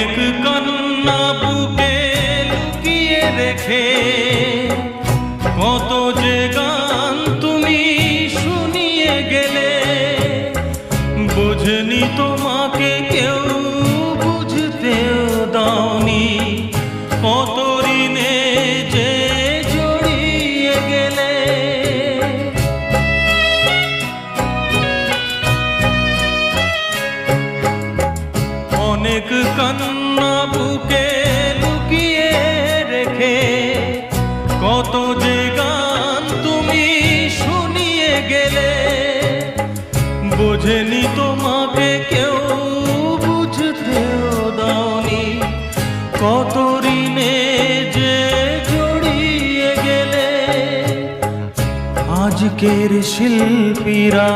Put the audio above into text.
অনেক কান্না বুকে লুকিয়ে রেখে কত যে গান তুমি শুনিয়ে গেলে, বুঝনি তোমাকে কেউ বুঝতেও দাওনি, কত ঋণে যে জড়িয়ে গেলে। অনেক কান্না বুকে লুকিয়ে রেখে কত যে গান তুমি শুনিয়ে গেলে, বোঝেনি তোমাকে কেউ বুঝতেও দাওনি, কত ঋণে যে জড়িয়ে গেলে। আজকের শিল্পীরা